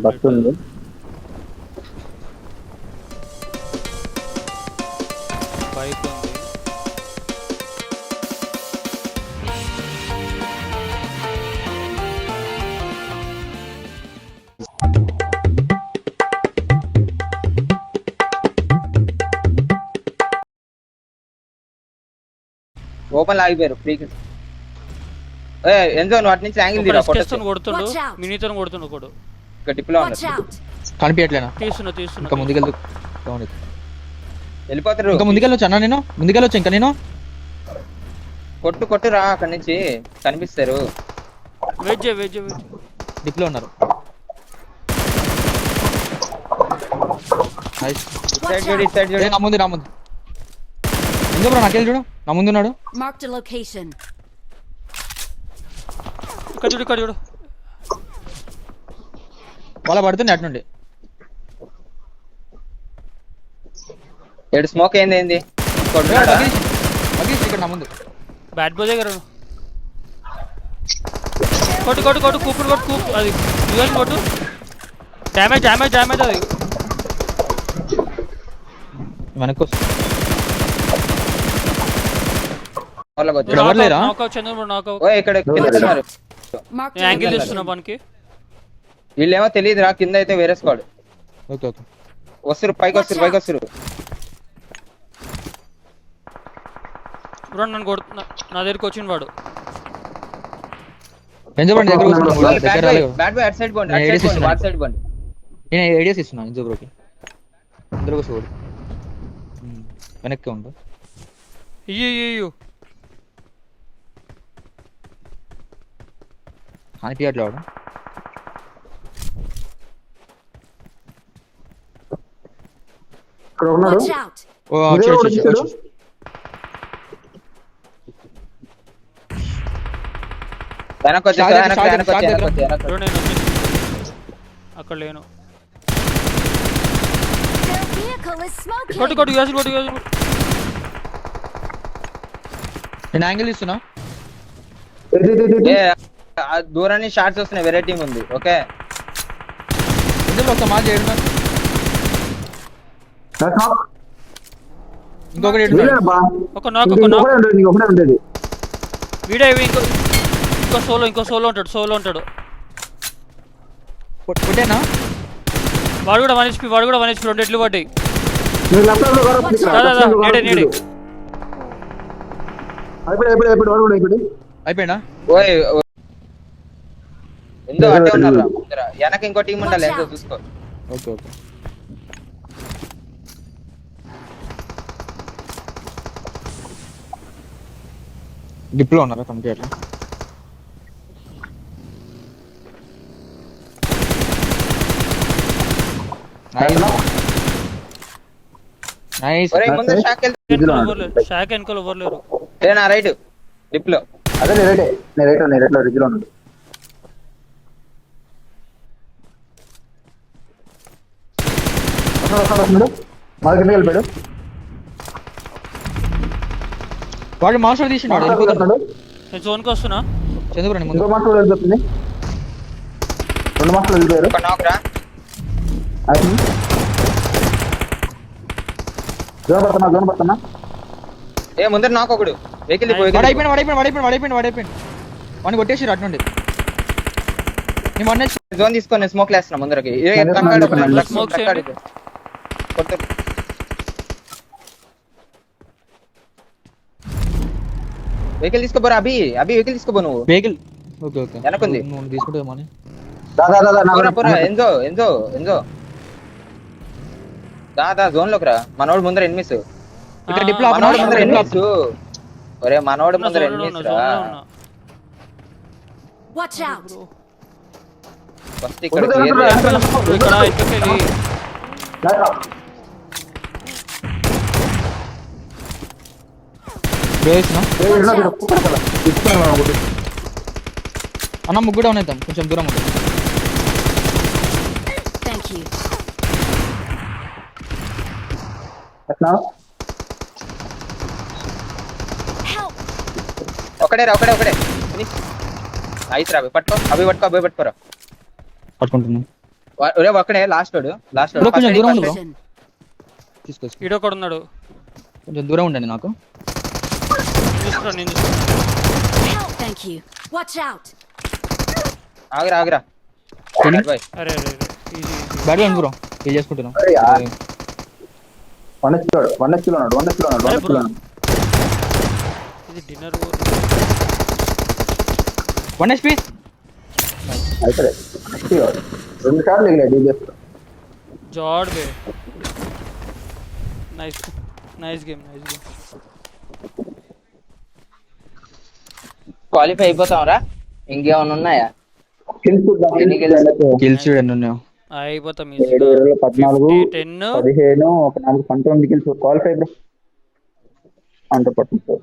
Bus ఉంది. Bike ఉంది. Open ఆగిపోయారు ఫ్రీకి. ఎంజో నువ్వు అటు నుంచి యాంగిల్ తీరా కొడుతుండు, మినీతో కొడుతుండు ఒకడు. ఇక్కడ టిప్లో ఉన్నారు. కనిపించట్లేనా? తీస్తున్నా ఇంకా ముందుకెళ్తూ వెళ్ళిపోతారు. ఇంకా ముందుకెళ్ళొచ్చు అన్న, నేను ముందుకెళ్ళొచ్చు. ఇంకా నేను కొట్టురా అక్కడి నుంచి కనిపిస్తారు. వెయిట్ చేయి. డిప్లో ఉన్నారు. సైడ్ చూడు. నా ముందు ఎందుకు బ్రో నాకెళ్ళి చూడు, నా ముందు ఉన్నాడు. ఇక్కడ చూడు. వాళ్ళ పడుతుంది అటు నుండి. ఏడు స్మోక్ ఏంది ఇక్కడ నా ముందు బ్యాట్ బాయ్ దగ్గర కొట్టు కూపుడు కొట్టు అది డ్యూయల్ కొట్టు. డ్యామేజ్ అది వెనక్కి యాంగిల్ ఇస్తున్నా మనకి. వీళ్ళేమో తెలియదురా, కింద అయితే వేరే స్క్వాడ్ వస్తారు. పైకి వస్తారు. నన్ను కొడుతున్నా, నా దగ్గరికి వచ్చిన వాడు. ఐడియాస్ ఇస్తున్నా ఇంజోబ్రోకి. అందరూ కూర్చోడు, వెనక్కి ఉండు. ఇయ్యో అనిపించట్లే వాడు. అక్కడ లేను. కొట్టు నేను యాంగిల్ ఇస్తున్నా. దూరాన్ని షార్ట్స్ వస్తున్నాయి. వేరే టీం ఉంది. ఓకే ఇంకొకటి వీడే ఇంకో సోలో ఉంటాడు. వాడు కూడా 1 HP 2 ఎట్లు పడ్డాయి. అయిపోయినా ఎంతో అట్టే ఉన్నారు. వెనక ఇంకో టీం ఉండాలి. ఎంతో చూసుకో. ఓకే డిప్లో ఉన్నారా కంప్లీట్? నైస్. షాక్ ఎన్కోలో ఓవర్లేరు. నా రైట్ డిప్లో. అదే నీ రైట్ లో రిజ్లో ఉన్నాడు. వెళ్ళిపోయాడు. వాడు మాస్టర్ తీసినాడు. నేను జోన్కి వస్తున్నా. చంద్రపురం ఇంకో మాస్టర్ వెళ్ళిపోతుంది. 2 మాస్టర్లు వెళ్ళిపోయారు. జోన్ పడుతున్నా. ముందర నాకు ఒకడు వెహికల్ వాడిపోయింది. వాడిని కొట్టేసి అటు నుండి జోన్ తీసుకొని స్మోక్ వేస్తున్నా ముందరకి. వెహికల్ తీసుకోబోరా. అభి వెహికల్ తీసుకోబో. నువ్వు వెహికల్ వెనకుంది తీసుకుంటామో. ఎంజో దా జోన్ లోకి రా. మనోడు ముందర ఎనిమిస్. మనోడు ముందర ఎనిమిస్. ఒరే మనోడు ముందర ఎనిమిస్ రా. ఫస్ట్ ఇక్కడ అన్న ముగ్గురు అవుతాం. కొంచెం దూరం ఉంటుంది. ఒకడే అయితే రా. పట్టుకోరా. పట్టుకుంటున్నాను. ఒరే ఒక్కడే లాస్ట్ వాడు బ్రో కొంచెం దూరం ఉండు బ్రో Location. తీసుకో ఈడొకడు ఉన్నాడు. కొంచెం దూరం ఉండండి నాకు నేను చూస్తున్నా. Thank you. Watch out. ఆగురా Training? బాయ్ అరే అరే అరే easy easy. Bad one bro ఏం చేసుకుంటున్నాం అరే యార్. 1 HP ఉన్నాడు. ఇది డిన్నర్ 1 HP అయితే 2 సార్లు ఎగిలాడు డీజెస్. జాడ్ బే. Nice game. క్వాలిఫై అయిపోతాంరా ఇంకేమైనా ఉన్నాయా కిల్స్ చూద్దాం. కిల్స్ చూడండి ఉన్నాయో అయిపోతాం 7, ఈజీగా. 14, 10 15, ఒక 4 19 కిల్స్ క్వాలిఫై బ్రో. అంత పట్టు